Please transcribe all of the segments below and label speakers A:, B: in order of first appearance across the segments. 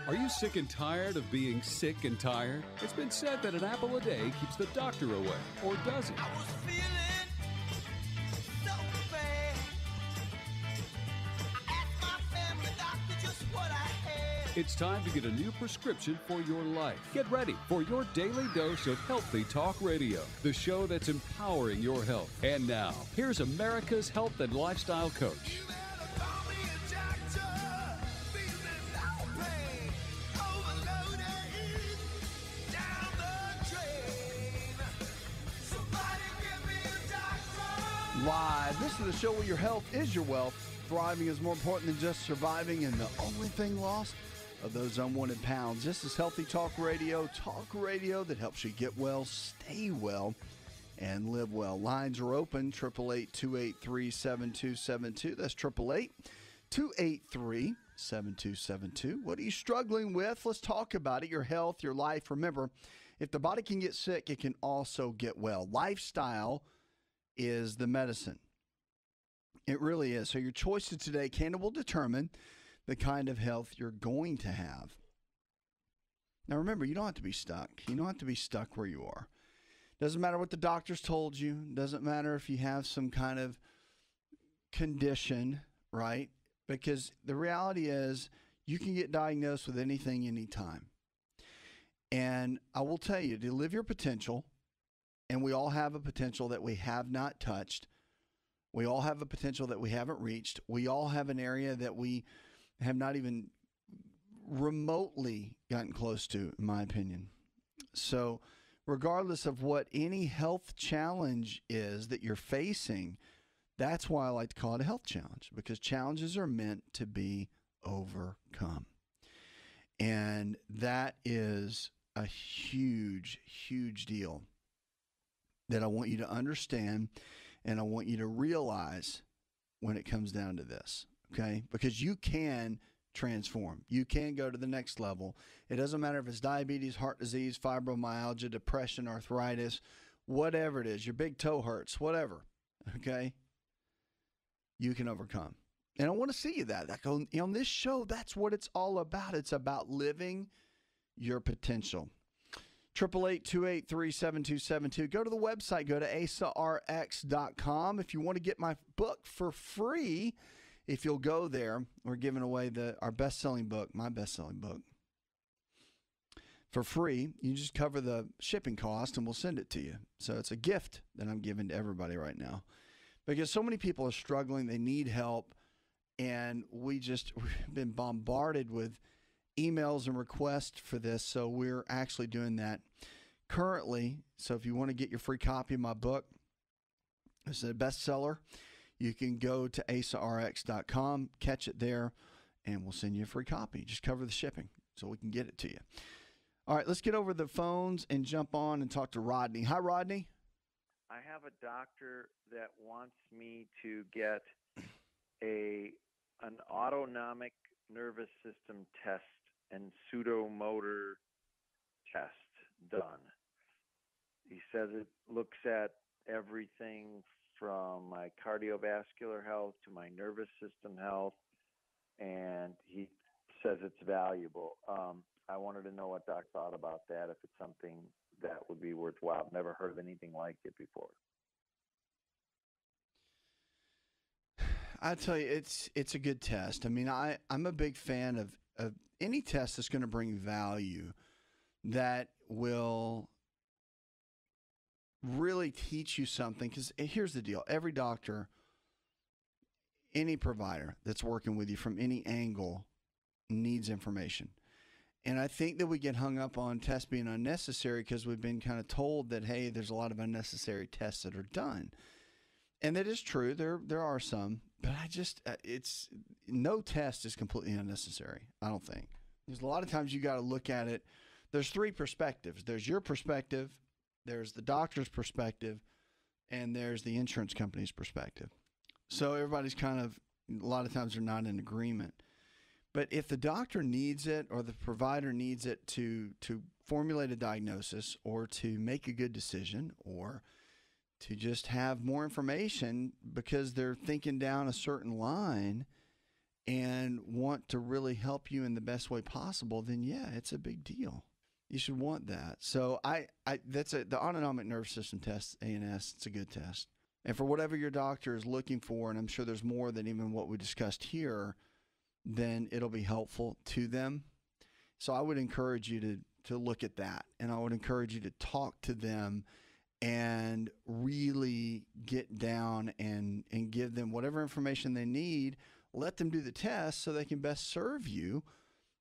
A: Are you sick and tired of being sick and tired? It's been said that an apple a day keeps the doctor away, or does it?
B: I was feeling so bad. I asked my family doctor just what I had.
A: It's time to get a new prescription for your life. Get ready for your daily dose of Healthy Talk Radio, the show that's empowering your health. And now, here's America's health and lifestyle coach.
C: Live. This is the show where your health is your wealth. Thriving is more important than just surviving, and the only thing lost are those unwanted pounds. This is Healthy Talk Radio that helps you get well, stay well, and live well. Lines are open, 888-283-7272. That's 888-283-7272. What are you struggling with? Let's talk about it. Your health, your life. Remember, if the body can get sick, it can also get well. Lifestyle is the medicine. It really is. So your choices today will determine the kind of health you're going to have. Now remember, you don't have to be stuck. You don't have to be stuck where you are. Doesn't matter what the doctors told you. Doesn't matter if you have some kind of condition, right? Because the reality is you can get diagnosed with anything, anytime. And I will tell you, to live your potential, and we all have a potential that we have not touched. We all have a potential that we haven't reached. We all have an area that we have not even remotely gotten close to, in my opinion. So regardless of what any health challenge is that you're facing, that's why I like to call it a health challenge, because challenges are meant to be overcome. And that is a huge, huge deal that I want you to understand, and I want you to realize when it comes down to this, okay? Because you can transform. You can go to the next level. It doesn't matter if it's diabetes, heart disease, fibromyalgia, depression, arthritis, whatever it is, your big toe hurts, whatever, okay? You can overcome. And I want to see you that. On this show, that's what it's all about. It's about living your potential. 888-283-7272. Go to the website. Go to asarx.com. If you want to get my book for free, if you'll go there, we're giving away our best-selling book, my best-selling book, for free. You just cover the shipping cost, and we'll send it to you. So it's a gift that I'm giving to everybody right now, because so many people are struggling. They need help, and we've been bombarded with emails and requests for this, so we're actually doing that currently. So if you want to get your free copy of my book, it's a bestseller, you can go to asarx.com, catch it there, and we'll send you a free copy. Just cover the shipping so we can get it to you. All right, let's get over the phones and jump on and talk to Rodney. Hi, Rodney.
D: I have a doctor that wants me to get an autonomic nervous system test and pseudomotor test done. He says it looks at everything from my cardiovascular health to my nervous system health, and he says it's valuable. I wanted to know what Doc thought about that, if it's something that would be worthwhile. I've never heard of anything like it before.
C: I tell you, it's a good test. I mean, I'm a big fan of any test that's going to bring value, that will really teach you something. Because here's the deal. Every doctor, any provider that's working with you from any angle needs information. And I think that we get hung up on tests being unnecessary because we've been kind of told that, hey, there's a lot of unnecessary tests that are done. And that is true. There are some. But no test is completely unnecessary, I don't think. There's a lot of times you got to look at it. There's three perspectives. There's your perspective, there's the doctor's perspective, and there's the insurance company's perspective. So everybody's a lot of times they're not in agreement. But if the doctor needs it or the provider needs it to formulate a diagnosis or to make a good decision or to just have more information because they're thinking down a certain line, and want to really help you in the best way possible, then yeah, it's a big deal. You should want that. So the autonomic nervous system test, ANS, it's a good test. And for whatever your doctor is looking for, and I'm sure there's more than even what we discussed here, then it'll be helpful to them. So I would encourage you to look at that. And I would encourage you to talk to them and really get down and give them whatever information they need. Let them do the test so they can best serve you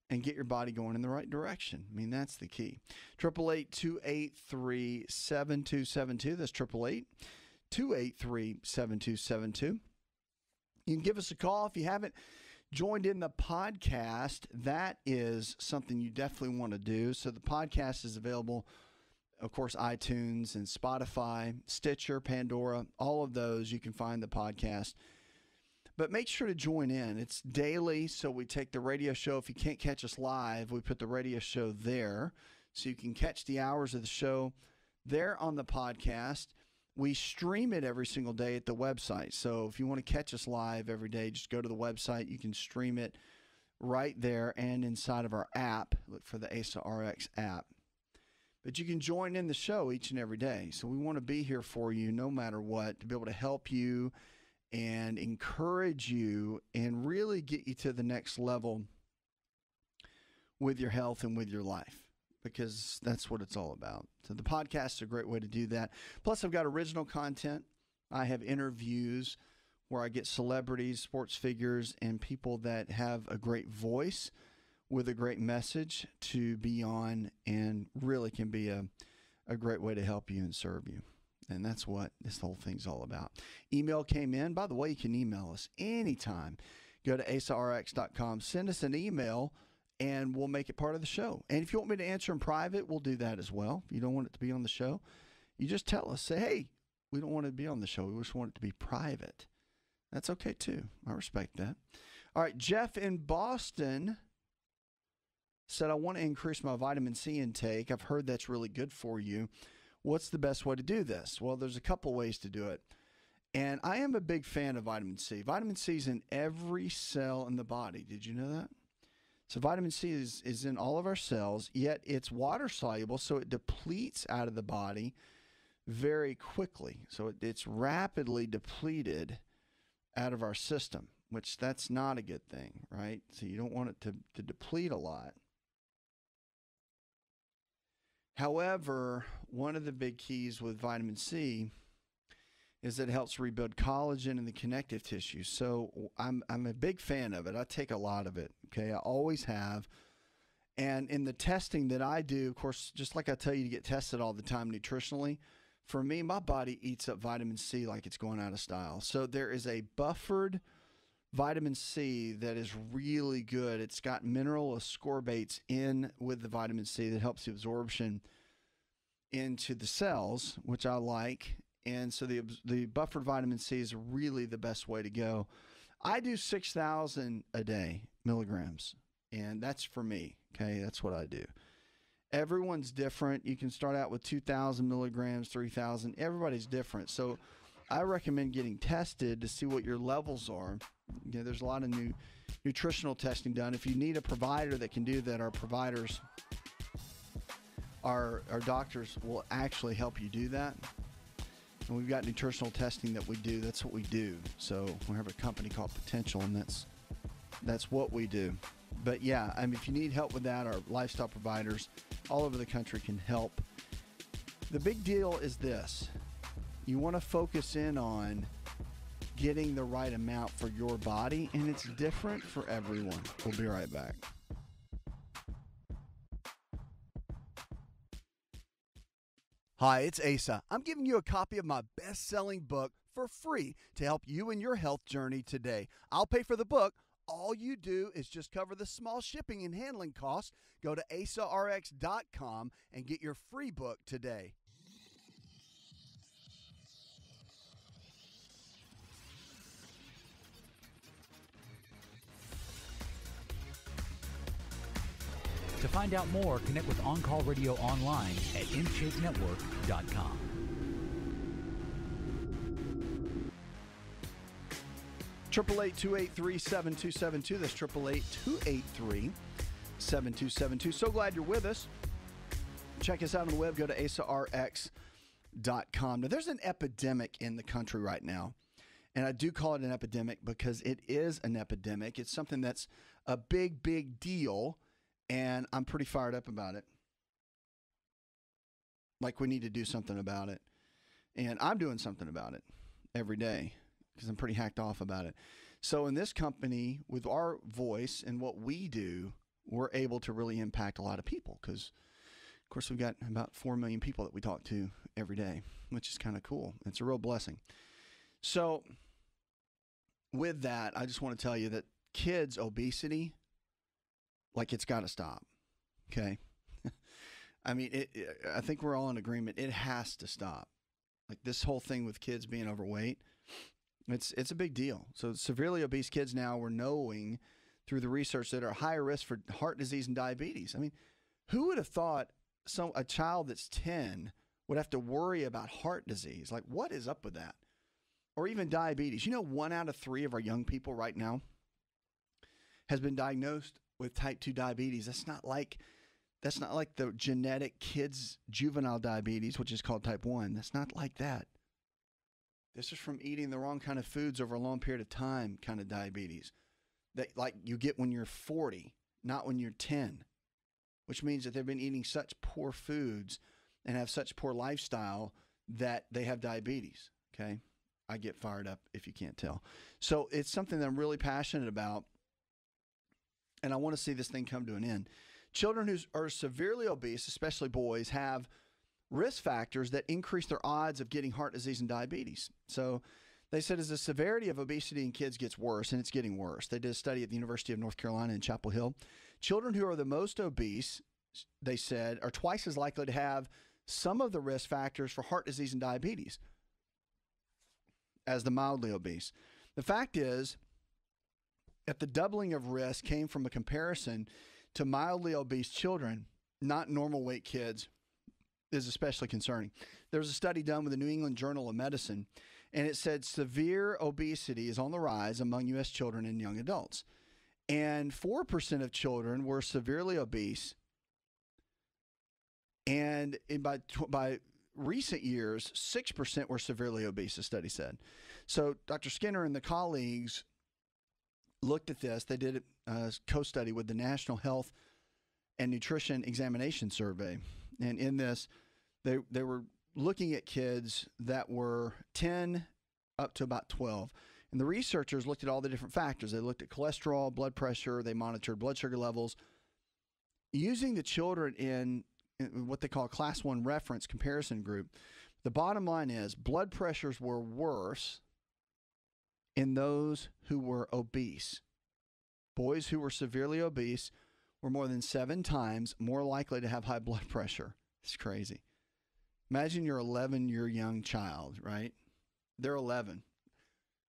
C: and get your body going in the right direction. I mean, that's the key. 888-283-7272. That's 888-283-7272. You can give us a call if you haven't joined in the podcast. That is something you definitely want to do. So the podcast is available, of course, iTunes and Spotify, Stitcher, Pandora, all of those. You can find the podcast. But make sure to join in. It's daily, so we take the radio show. If you can't catch us live, we put the radio show there, so you can catch the hours of the show there on the podcast. We stream it every single day at the website. So if you want to catch us live every day, just go to the website. You can stream it right there and inside of our app. Look for the Asa Rx app. But you can join in the show each and every day. So we want to be here for you no matter what, to be able to help you and encourage you and really get you to the next level with your health and with your life, because that's what it's all about. So the podcast is a great way to do that. Plus, I've got original content. I have interviews where I get celebrities, sports figures, and people that have a great voice with a great message to be on, and really can be a great way to help you and serve you. And that's what this whole thing's all about. Email came in. By the way, you can email us anytime. Go to asarx.com. Send us an email, and we'll make it part of the show. And if you want me to answer in private, we'll do that as well. If you don't want it to be on the show, you just tell us. Say, hey, we don't want it to be on the show. We just want it to be private. That's okay, too. I respect that. All right, Jeff in Boston said, I want to increase my vitamin C intake. I've heard that's really good for you. What's the best way to do this? Well, there's a couple ways to do it. And I am a big fan of vitamin C. Vitamin C is in every cell in the body. Did you know that? So vitamin C is in all of our cells, yet it's water soluble, so it depletes out of the body very quickly. So it's rapidly depleted out of our system, which that's not a good thing, right? So you don't want it to deplete a lot. However, one of the big keys with vitamin C is that it helps rebuild collagen and the connective tissue. So I'm a big fan of it. I take a lot of it, okay? I always have. And in the testing that I do, of course, just like I tell you to get tested all the time nutritionally, for me, my body eats up vitamin C like it's going out of style. So there is a buffered vitamin C that is really good. It's got mineral ascorbates in with the vitamin C that helps the absorption into the cells, which I like. And so the buffered vitamin C is really the best way to go. I do 6,000 a day milligrams, and that's for me, okay? That's what I do. Everyone's different. You can start out with 2,000 milligrams, 3,000. Everybody's different. So I recommend getting tested to see what your levels are. You know, there's a lot of new nutritional testing done. If you need a provider that can do that, our providers, our doctors will actually help you do that. And we've got nutritional testing that we do. That's what we do. So we have a company called Potential, and that's what we do. But yeah, I mean, if you need help with that, our lifestyle providers all over the country can help. The big deal is this. You want to focus in on getting the right amount for your body, and it's different for everyone. We'll be right back. Hi, it's Asa. I'm giving you a copy of my best-selling book for free to help you in your health journey today. I'll pay for the book. All you do is just cover the small shipping and handling costs. Go to asarx.com and get your free book today.
E: To find out more, connect with On Call Radio online at InShapeNetwork.com.
C: 888-283-7272. That's 888-283-7272. So glad you're with us. Check us out on the web. Go to asarx.com. Now, there's an epidemic in the country right now. And I do call it an epidemic because it is an epidemic. It's something that's a big, big deal. And I'm pretty fired up about it. Like we need to do something about it. And I'm doing something about it every day because I'm pretty hacked off about it. So in this company, with our voice and what we do, we're able to really impact a lot of people because, of course, we've got about 4 million people that we talk to every day, which is kind of cool. It's a real blessing. So with that, I just want to tell you that kids' obesity, like, it's got to stop, okay? I mean, I think we're all in agreement. It has to stop. Like, this whole thing with kids being overweight, it's a big deal. So severely obese kids now, we're knowing through the research that are higher risk for heart disease and diabetes. I mean, who would have thought a child that's 10 would have to worry about heart disease? Like, what is up with that? Or even diabetes. You know, 1 out of 3 of our young people right now has been diagnosed with type 2 diabetes. That's not like the genetic kids juvenile diabetes, which is called type 1. That's not like that. This is from eating the wrong kind of foods over a long period of time kind of diabetes that, like, you get when you're 40, not when you're 10, which means that they've been eating such poor foods and have such poor lifestyle that they have diabetes, okay? I get fired up if you can't tell. So it's something that I'm really passionate about, and I want to see this thing come to an end. Children who are severely obese, especially boys, have risk factors that increase their odds of getting heart disease and diabetes. So they said as the severity of obesity in kids gets worse, and it's getting worse. They did a study at the University of North Carolina in Chapel Hill. Children who are the most obese, they said, are twice as likely to have some of the risk factors for heart disease and diabetes as the mildly obese. The fact is that the doubling of risk came from a comparison to mildly obese children, not normal weight kids, is especially concerning. There was a study done with the New England Journal of Medicine, and it said severe obesity is on the rise among U.S. children and young adults. And 4% of children were severely obese. And by recent years, 6% were severely obese, the study said. So Dr. Skinner and the colleagues looked at this. They did a co-study with the National Health and Nutrition Examination Survey. And in this, they were looking at kids that were 10 up to about 12. And the researchers looked at all the different factors. They looked at cholesterol, blood pressure. They monitored blood sugar levels. Using the children in what they call a class 1 reference comparison group, the bottom line is blood pressures were worse in those who were obese. Boys who were severely obese were more than 7 times more likely to have high blood pressure. It's crazy. Imagine you're 11, you're a young child, right? They're 11.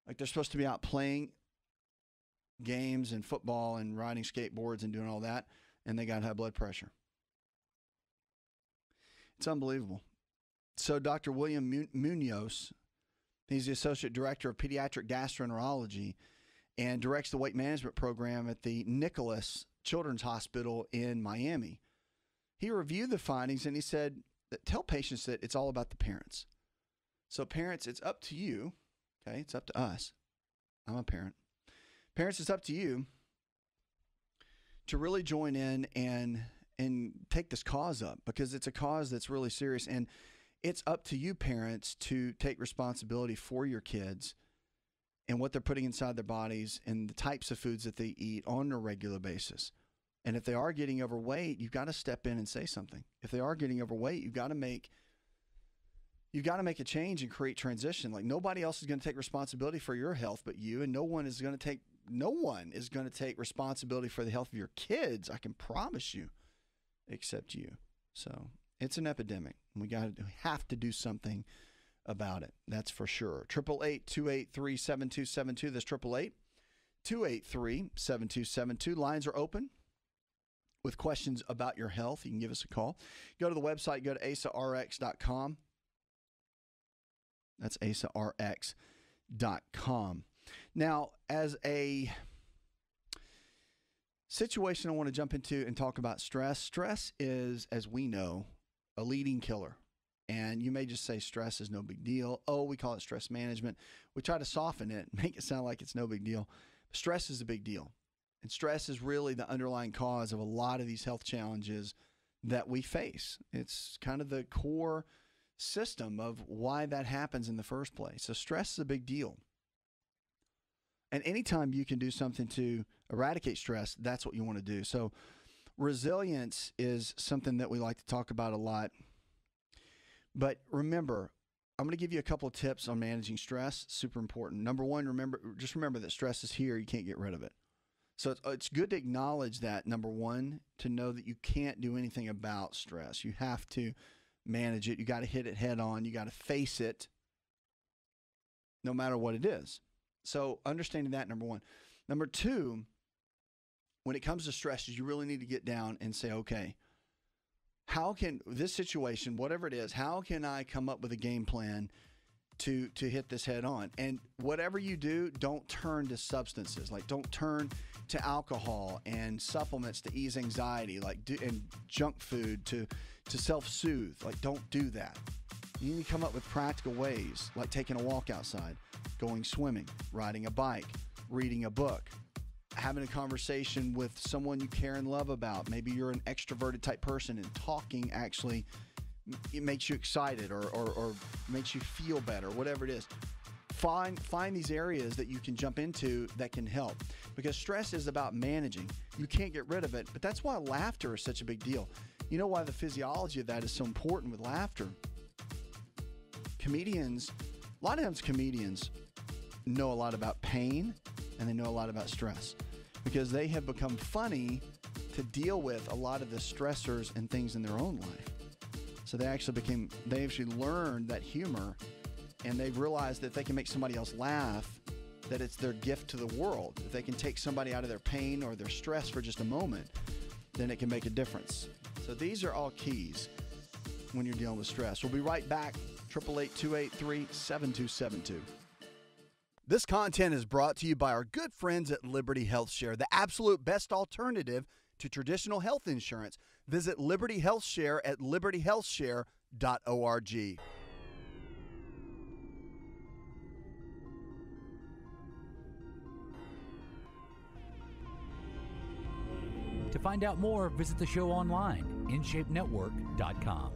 C: Like, they're supposed to be out playing games and football and riding skateboards and doing all that, and they got high blood pressure. It's unbelievable. So Dr. William Munoz, he's the Associate Director of Pediatric Gastroenterology and directs the weight management program at the Nicholas Children's Hospital in Miami. He reviewed the findings, and he said, tell patients that it's all about the parents. So parents, it's up to you. Okay, it's up to us. I'm a parent. Parents, it's up to you to really join in and take this cause up, because it's a cause that's really serious. And it's up to you, parents, to take responsibility for your kids and what they're putting inside their bodies and the types of foods that they eat on a regular basis. And if they are getting overweight, you've got to step in and say something. If they are getting overweight, you've got to make a change and create transition. Like, nobody else is going to take responsibility for your health but you, and no one is going to take responsibility for the health of your kids, I can promise you, except you. So it's an epidemic. We have to do something about it. That's for sure. 888-283-7272. That's 888-283-7272. Lines are open with questions about your health. You can give us a call. Go to the website. Go to asarx.com. That's asarx.com. Now, as a situation I want to jump into and talk about stress. Stress is, as we know, a leading killer. And you may just say stress is no big deal. Oh, we call it stress management. We try to soften it, make it sound like it's no big deal. Stress is a big deal. And stress is really the underlying cause of a lot of these health challenges that we face. It's kind of the core system of why that happens in the first place. So stress is a big deal. And anytime you can do something to eradicate stress, that's what you want to do. So resilience is something that we like to talk about a lot. But remember, I'm going to give you a couple of tips on managing stress. Super important. Number one, remember that stress is here. You can't get rid of it. So it's good to acknowledge that, number one, to know that you can't do anything about stress. You have to manage it. You got to hit it head on. You got to face it no matter what it is. So understanding that, number one. Number two, when it comes to stresses, you really need to get down and say, okay, how can this situation, whatever it is, how can I come up with a game plan to hit this head on? And whatever you do, don't turn to substances. Like, don't turn to alcohol and supplements to ease anxiety, and junk food to self-soothe. Like, don't do that. You need to come up with practical ways, like taking a walk outside, going swimming, riding a bike, reading a book, having a conversation with someone you care and love about. Maybe you're an extroverted type person and talking actually it makes you excited or makes you feel better, whatever it is. Find these areas that you can jump into that can help, because stress is about managing. You can't get rid of it, but that's why laughter is such a big deal. You know why the physiology of that is so important with laughter? A lot of times comedians know a lot about pain and they know a lot about stress because they have become funny to deal with a lot of the stressors and things in their own life. So they actually learned that humor, and they've realized that if they can make somebody else laugh, that it's their gift to the world. If they can take somebody out of their pain or their stress for just a moment, then it can make a difference. So these are all keys when you're dealing with stress. We'll be right back. 888-283-7272. This content is brought to you by our good friends at Liberty Health Share, the absolute best alternative to traditional health insurance. Visit Liberty Health Share at libertyhealthshare.org.
E: To find out more, visit the show online, InShapeNetwork.com.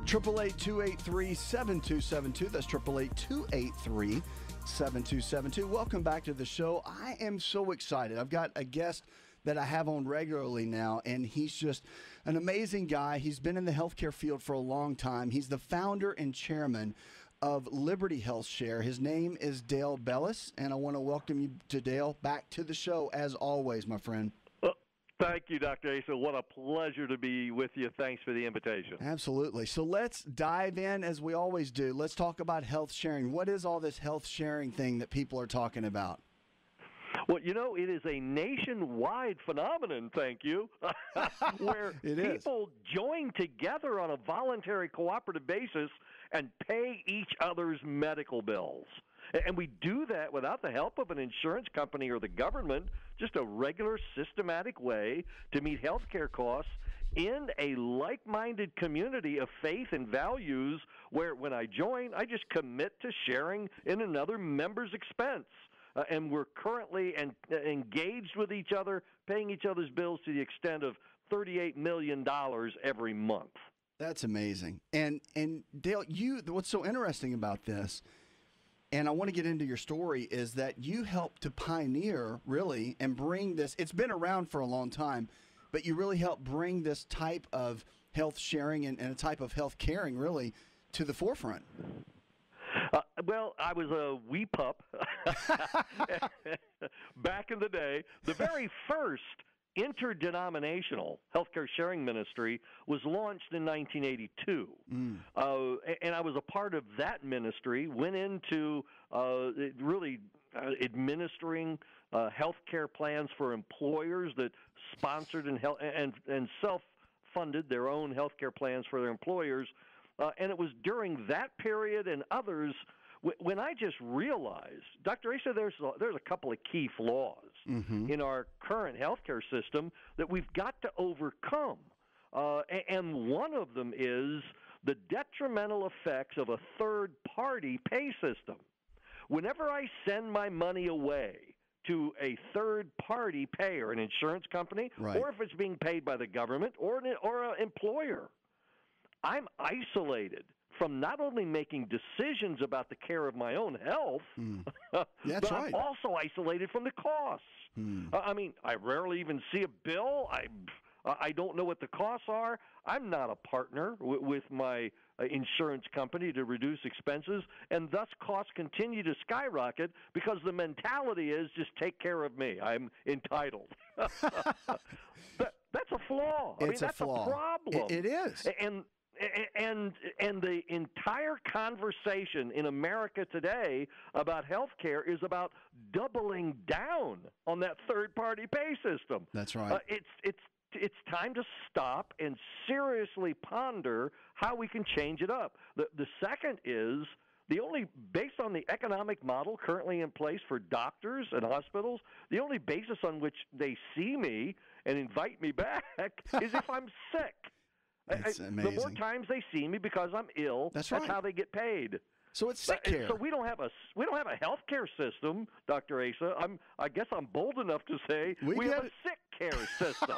C: 888-283-7272. That's 888-283-7272. Welcome back to the show. I am so excited. I've got a guest that I have on regularly now, and he's just an amazing guy. He's been in the healthcare field for a long time. He's the founder and chairman of Liberty Health Share. His name is Dale Bellis, and I want to welcome you to Dale back to the show as always, my friend.
F: Thank you, Dr. Asa. What a pleasure to be with you. Thanks for the invitation.
C: Absolutely. So let's dive in as we always do. Let's talk about health sharing. What is all this health sharing thing that people are talking about?
F: Well, it is a nationwide phenomenon, thank you, where people join together on a voluntary cooperative basis and pay each other's medical bills. And we do that without the help of an insurance company or the government, just a regular, systematic way to meet health care costs in a like-minded community of faith and values where when I join, I just commit to sharing in another member's expense. And we're currently engaged with each other, paying each other's bills to the extent of $38 million every month.
C: That's amazing. And Dale, what's so interesting about this, and I want to get into your story, is that you helped to pioneer, really, and bring this. It's been around for a long time, but you really helped bring this type of health sharing and a type of health caring, really, to the forefront.
F: Well, I was a wee pup back in the day. The very first interdenominational healthcare sharing ministry was launched in 1982. And I was a part of that ministry, went into administering healthcare plans for employers that sponsored and self-funded their own healthcare plans for their employers. And it was during that period and others when I just realized, Dr. Asa, there's a couple of key flaws in our current healthcare system that we've got to overcome. And one of them is the detrimental effects of a third-party pay system. Whenever I send my money away to a third-party payer, an insurance company, or if it's being paid by the government or an employer, I'm isolated from not only making decisions about the care of my own health, but I'm also isolated from the costs. I mean, I rarely even see a bill. I don't know what the costs are. I'm not a partner with my insurance company to reduce expenses, and thus costs continue to skyrocket because the mentality is just take care of me. I'm entitled. That's a flaw. I mean, that's a problem.
C: It is.
F: And the entire conversation in America today about health care is about doubling down on that third-party pay system.
C: That's right.
F: It's time to stop and seriously ponder how we can change it up. The second is based on the economic model currently in place for doctors and hospitals, the only basis on which they see me and invite me back is if I'm sick.
C: It's amazing.
F: The more times they see me because I'm ill, that's how they get paid.
C: So it's sick care.
F: So we don't have a health care system, Dr. Asa. I guess I'm bold enough to say we have a sick care system.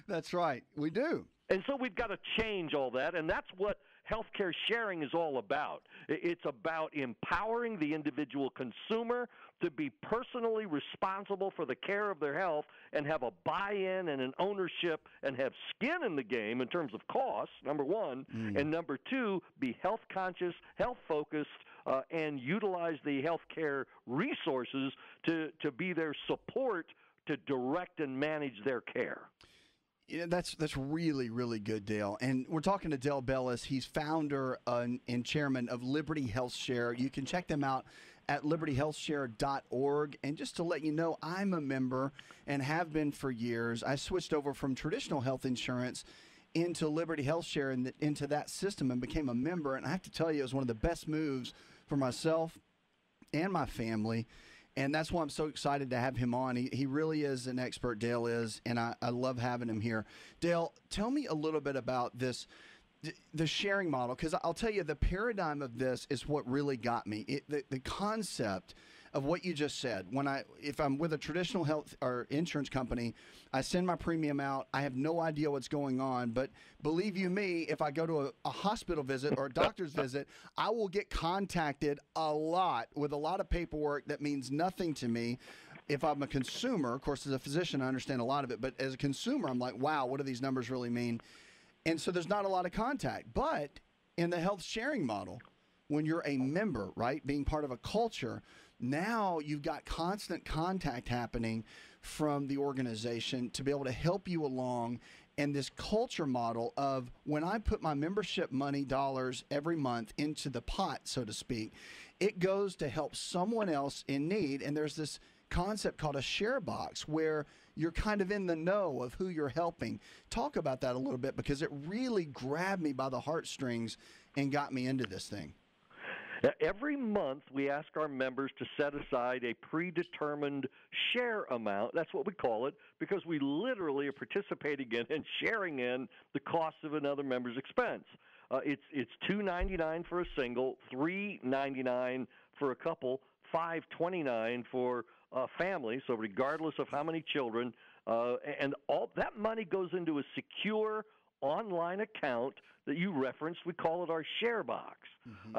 C: That's right. We do.
F: And so we've got to change all that, and that's what healthcare sharing is all about. It's about empowering the individual consumer to be personally responsible for the care of their health and have a buy-in and an ownership and have skin in the game in terms of cost, number one, and number two, be health-conscious, health-focused, and utilize the healthcare resources to be their support to direct and manage their care.
C: Yeah, that's really, really good, Dale. And we're talking to Dale Bellis. He's founder and chairman of Liberty Health Share. You can check them out at libertyhealthshare.org. And just to let you know, I'm a member and have been for years. I switched over from traditional health insurance into Liberty Health Share and into that system and became a member. And I have to tell you, it was one of the best moves for myself and my family. And that's why I'm so excited to have him on. He really is an expert, Dale is, and I love having him here. Dale, tell me a little bit about this, the sharing model, because I'll tell you the paradigm of this is what really got me. The concept of what you just said. If I'm with a traditional health or insurance company, I send my premium out. I have no idea what's going on. But believe you me, if I go to a hospital visit or a doctor's visit, I will get contacted a lot with a lot of paperwork that means nothing to me. If I'm a consumer, of course, as a physician, I understand a lot of it. But as a consumer, I'm like, wow, what do these numbers really mean? And so there's not a lot of contact. But in the health sharing model, when you're a member, right, being part of a culture, now you've got constant contact happening from the organization to be able to help you along. And this culture model of when I put my membership money dollars every month into the pot, so to speak, it goes to help someone else in need. And there's this concept called a share box where you're kind of in the know of who you're helping. Talk about that a little bit, because it really grabbed me by the heartstrings and got me into this thing.
F: Every month, we ask our members to set aside a predetermined share amount. That's what we call it, because we literally are participating in and sharing in the cost of another member's expense. It's $2.99 for a single, $3.99 for a couple, $5.29 for a family. So regardless of how many children, and all that money goes into a secure online account that you referenced. We call it our share box.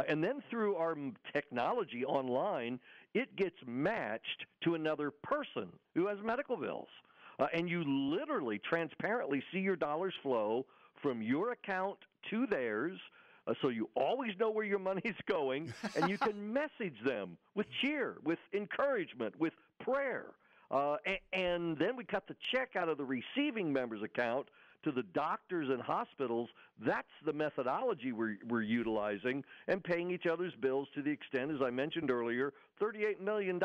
F: And then through our technology online, it gets matched to another person who has medical bills. And you literally transparently see your dollars flow from your account to theirs, so you always know where your money is going, and you can message them with cheer, with encouragement, with prayer. And then we cut the check out of the receiving member's account to the doctors and hospitals. That's the methodology we're utilizing, and paying each other's bills to the extent, as I mentioned earlier, $38 million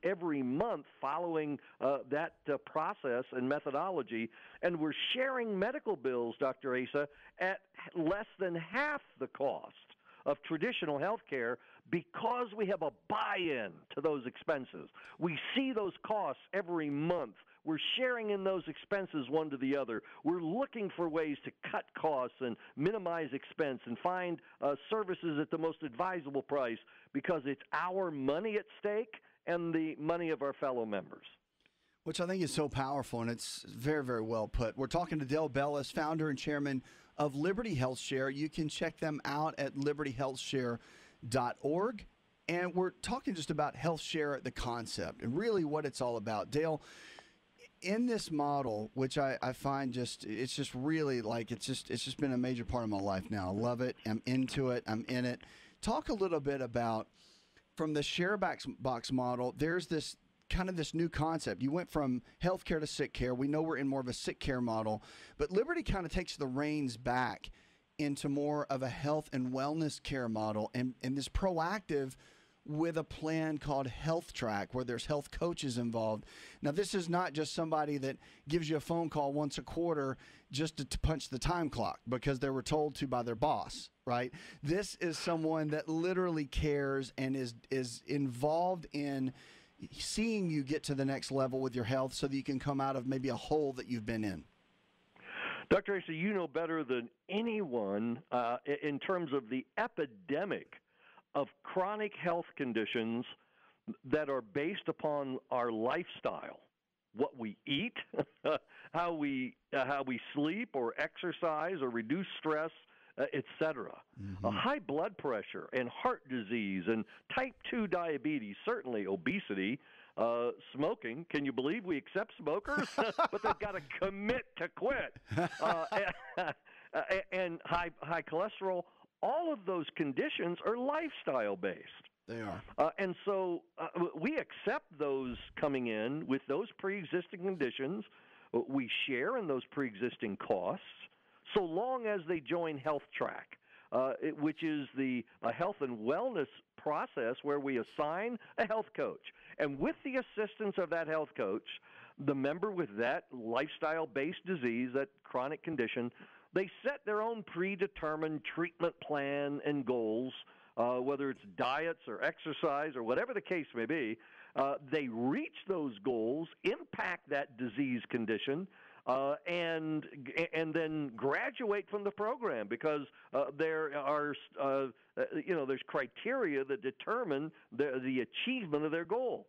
F: every month following that process and methodology. And we're sharing medical bills, Dr. Asa, at less than half the cost of traditional health care because we have a buy-in to those expenses. We see those costs every month. We're sharing in those expenses one to the other. We're looking for ways to cut costs and minimize expense and find services at the most advisable price because it's our money at stake and the money of our fellow members.
C: Which I think is so powerful, and it's very, very well put. We're talking to Dale Bellis, founder and chairman of Liberty Health Share. You can check them out at libertyhealthshare.org. And we're talking just about Health Share, the concept, and really what it's all about. Dale, in this model, which I find it's just really like it's just been a major part of my life now. I love it. I'm into it. I'm in it. Talk a little bit about, from the share box model, there's this kind of this new concept. You went from healthcare to sick care. We know we're in more of a sick care model, but Liberty kind of takes the reins back into more of a health and wellness care model, and this proactive with a plan called Health Track, where there's health coaches involved. Now, this is not just somebody that gives you a phone call once a quarter just to punch the time clock because they were told to by their boss, right? This is someone that literally cares and is involved in seeing you get to the next level with your health so that you can come out of maybe a hole that you've been in.
F: Dr. Asa, you know better than anyone in terms of the epidemic of chronic health conditions that are based upon our lifestyle, what we eat, how we sleep or exercise or reduce stress, etc. High blood pressure and heart disease and type 2 diabetes, certainly obesity, smoking. Can you believe we accept smokers? But they've got to commit to quit. And high cholesterol. All of those conditions are lifestyle-based.
C: They are.
F: And so we accept those coming in with those pre-existing conditions. We share in those pre-existing costs so long as they join Health Track, which is a health and wellness process where we assign a health coach. And with the assistance of that health coach, the member with that lifestyle-based disease, that chronic condition, they set their own predetermined treatment plan and goals, whether it's diets or exercise or whatever the case may be. They reach those goals, impact that disease condition, and then graduate from the program because there are there's criteria that determine the achievement of their goal.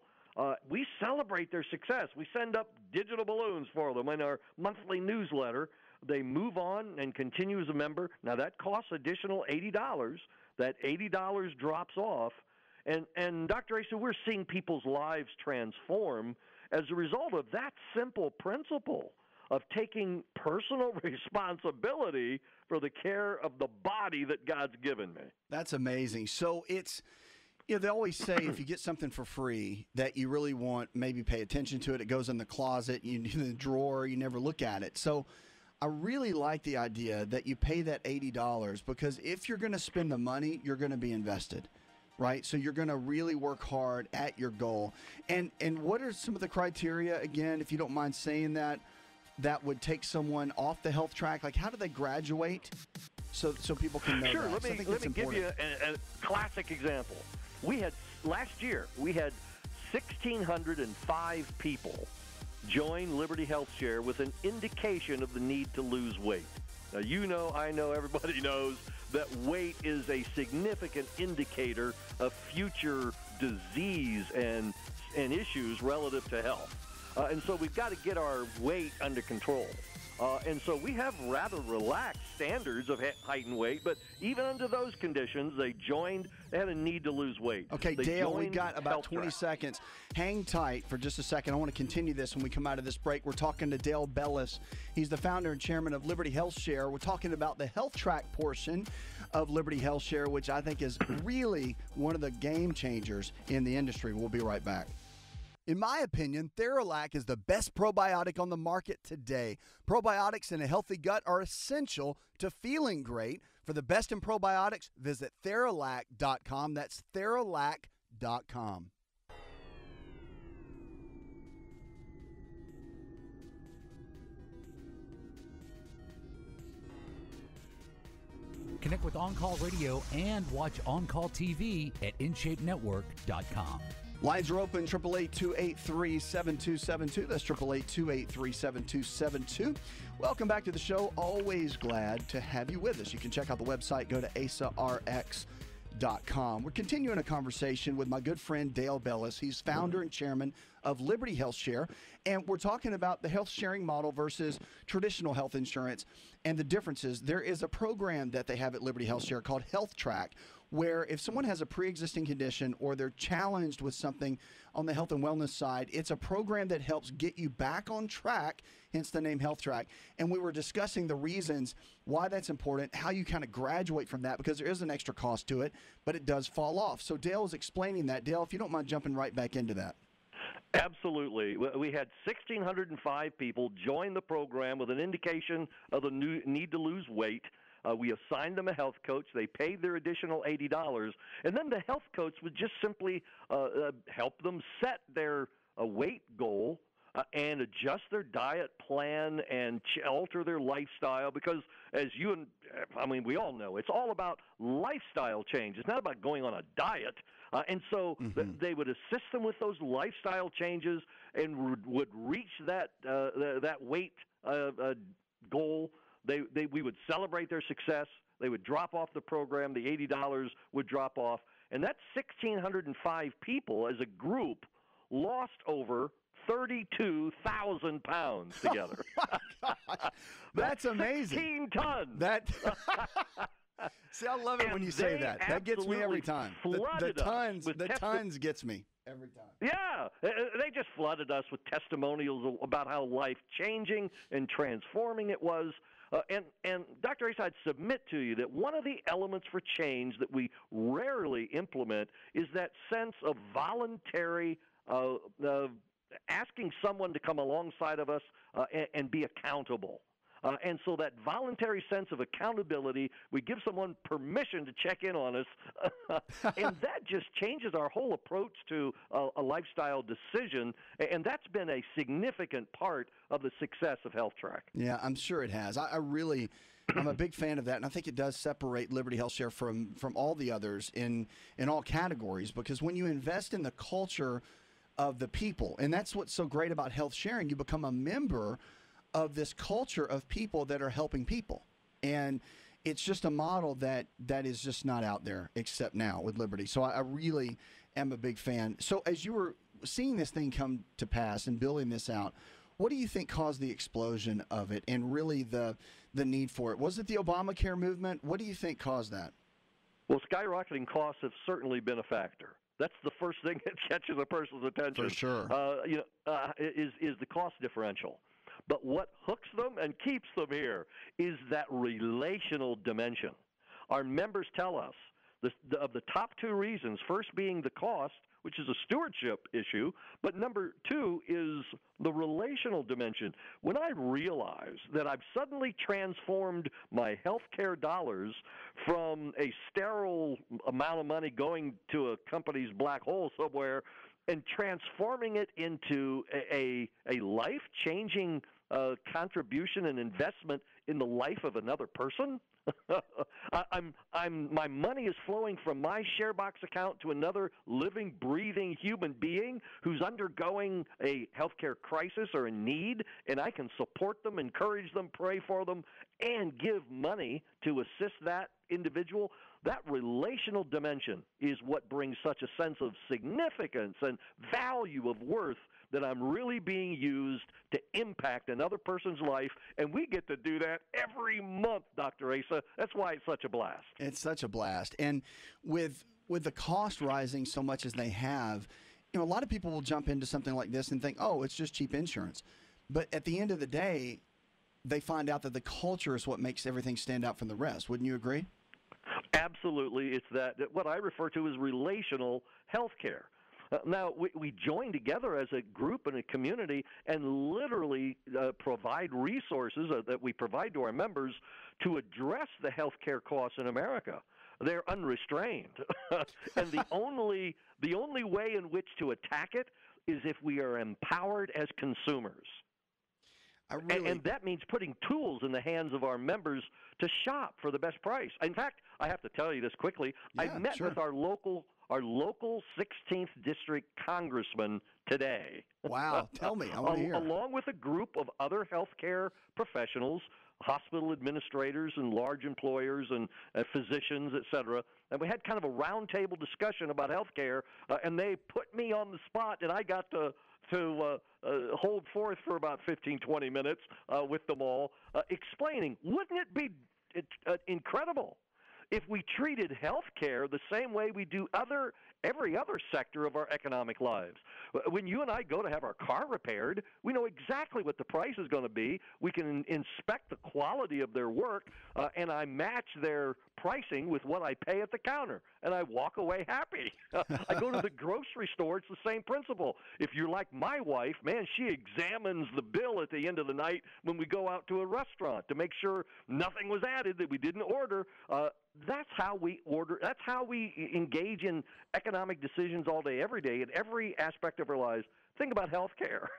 F: We celebrate their success. We send up digital balloons for them in our monthly newsletter. They move on and continue as a member. Now, that costs additional $80. That $80 drops off. And Dr. Asa, we're seeing people's lives transform as a result of that simple principle of taking personal responsibility for the care of the body that God's given me.
C: That's amazing. So it's, they always say if you get something for free that you really want, maybe pay attention to it. It goes in the closet, in the drawer, you never look at it. So I really like the idea that you pay that $80 because if you're going to spend the money, you're going to be invested, right? So you're going to really work hard at your goal. And what are some of the criteria, again, if you don't mind saying that would take someone off the health track? Like, how do they graduate so people can know
F: Sure,
C: that?
F: let me give you a classic example. Last year, we had 1,605 people join Liberty Health Share with an indication of the need to lose weight. Now, I know, everybody knows that weight is a significant indicator of future disease and issues relative to health. And so we've got to get our weight under control. And so we have rather relaxed standards of height and weight, but even under those conditions, they had a need to lose weight.
C: Okay, Dale, we've got about 20 seconds. Hang tight for just a second. I want to continue this when we come out of this break. We're talking to Dale Bellis. He's the founder and chairman of Liberty Health Share. We're talking about the health track portion of Liberty Health Share, which I think is really one of the game changers in the industry. We'll be right back. In my opinion, Theralac is the best probiotic on the market today. Probiotics in a healthy gut are essential to feeling great. For the best in probiotics, visit Theralac.com. That's Theralac.com.
E: Connect with On-Call Radio and watch On-Call TV at InShapeNetwork.com.
C: Lines are open, 888-283-7272. That's 888-283-7272. Welcome back to the show. Always glad to have you with us. You can check out the website. Go to asarx.com. We're continuing a conversation with my good friend Dale Bellis. He's founder and chairman of Liberty Health Share, and we're talking about the health sharing model versus traditional health insurance and the differences. There is a program that they have at Liberty Health Share called Health Track, where if someone has a pre-existing condition or they're challenged with something on the health and wellness side, it's a program that helps get you back on track, hence the name Health Track. And we were discussing the reasons why that's important, how you kind of graduate from that, because there is an extra cost to it, but it does fall off. So Dale is explaining that. Dale, if you don't mind jumping right back into that.
F: Absolutely. We had 1,605 people join the program with an indication of the need to lose weight. We assigned them a health coach. They paid their additional $80. And then the health coach would just simply help them set their weight goal and adjust their diet plan and alter their lifestyle, because as we all know, it's all about lifestyle change. It's not about going on a diet. And so they would assist them with those lifestyle changes and would reach that weight goal. We would celebrate their success. They would drop off the program. The $80 would drop off. And that 1,605 people as a group lost over 32,000 pounds together.
C: Oh my gosh. That's amazing.
F: 16 tons.
C: See, I love it when you say that. That gets me every time. The tons gets me every time.
F: Yeah, they just flooded us with testimonials about how life-changing and transforming it was. And Dr. Asa, I'd submit to you that one of the elements for change that we rarely implement is that sense of voluntary asking someone to come alongside of us and be accountable. And so that voluntary sense of accountability, we give someone permission to check in on us, and that just changes our whole approach to a lifestyle decision, and that's been a significant part of the success of Health Track.
C: Yeah, I'm sure it has. I'm a big fan of that, and I think it does separate Liberty Health Share from all the others in all categories, because when you invest in the culture of the people, and that's what's so great about health sharing, you become a member of this culture of people that are helping people. And it's just a model that is just not out there except now with Liberty. So I really am a big fan. So as you were seeing this thing come to pass and building this out, what do you think caused the explosion of it and really the need for it? Was it the Obamacare movement? What do you think caused that?
F: Well, skyrocketing costs have certainly been a factor. That's the first thing that catches a person's attention.
C: For sure.
F: Is the cost differential. But what hooks them and keeps them here is that relational dimension. Our members tell us of the top two reasons, first being the cost, which is a stewardship issue, but number two is the relational dimension. When I realize that I've suddenly transformed my healthcare dollars from a sterile amount of money going to a company's black hole somewhere and transforming it into a life-changing contribution and investment in the life of another person. My money is flowing from my ShareBox account to another living, breathing human being who's undergoing a healthcare crisis or a need, and I can support them, encourage them, pray for them, and give money to assist that individual. That relational dimension is what brings such a sense of significance and value of worth that I'm really being used to impact another person's life, and we get to do that every month, Dr. Asa. That's why it's such a blast.
C: It's such a blast. And with the cost rising so much as they have, a lot of people will jump into something like this and think, oh, it's just cheap insurance. But at the end of the day, they find out that the culture is what makes everything stand out from the rest. Wouldn't you agree?
F: Absolutely. It's that what I refer to as relational health care. Now, we join together as a group and a community and literally provide resources that we provide to our members to address the health care costs in America. They're unrestrained. And the only way in which to attack it is if we are empowered as consumers. And that means putting tools in the hands of our members to shop for the best price. In fact, I have to tell you this quickly.
C: Yeah,
F: I met with our local 16th district congressman today.
C: Wow, tell me. I want to hear.
F: Along with a group of other healthcare professionals, hospital administrators and large employers and physicians, et cetera. And we had kind of a roundtable discussion about healthcare, and they put me on the spot, and I got to hold forth for about 15, 20 minutes with them all, explaining, wouldn't it be incredible if we treated healthcare the same way we do every other sector of our economic lives? When you and I go to have our car repaired, we know exactly what the price is going to be. We can inspect the quality of their work, and I match their pricing with what I pay at the counter, and I walk away happy. I go to the grocery store, it's the same principle. If you're like my wife, man, she examines the bill at the end of the night when we go out to a restaurant to make sure nothing was added that we didn't order. That's how we order. That's how we engage in economic decisions all day, every day, in every aspect of our lives. Think about health care.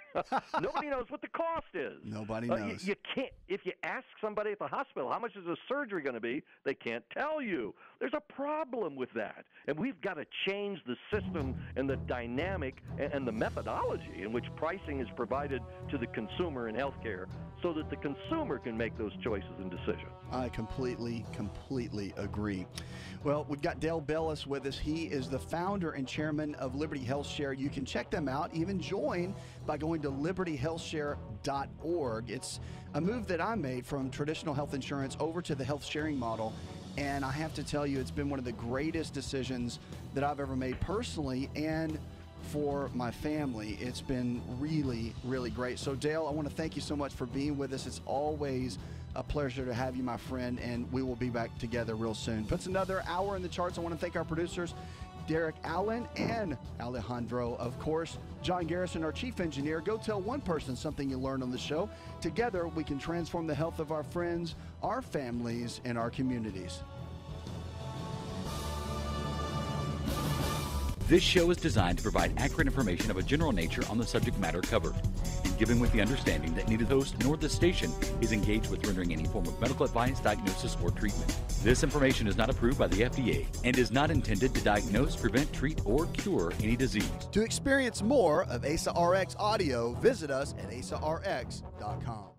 F: Nobody knows what the cost is.
C: Nobody knows.
F: You can't. If you ask somebody at the hospital, how much is a surgery going to be, they can't tell you. There's a problem with that. And we've got to change the system and the dynamic and the methodology in which pricing is provided to the consumer in health care so that the consumer can make those choices and decisions.
C: I completely agree. Well, we've got Dale Bellis with us. He is the founder and chairman of Liberty Health Share. You can check them out, even join by going to libertyhealthshare.org. It's a move that I made from traditional health insurance over to the health sharing model. And I have to tell you, it's been one of the greatest decisions that I've ever made personally and for my family. It's been really, really great. So, Dale, I want to thank you so much for being with us. It's always a pleasure to have you, my friend, and we will be back together real soon. Puts another hour in the charts. I want to thank our producers, Derek Allen and Alejandro, of course. John Garrison, our chief engineer. Go tell one person something you learned on the show. Together, we can transform the health of our friends, our families, and our communities.
E: This show is designed to provide accurate information of a general nature on the subject matter covered, and given with the understanding that neither the host nor the station is engaged with rendering any form of medical advice, diagnosis, or treatment. This information is not approved by the FDA and is not intended to diagnose, prevent, treat, or cure any disease.
C: To experience more of Asa Rx audio, visit us at asarx.com.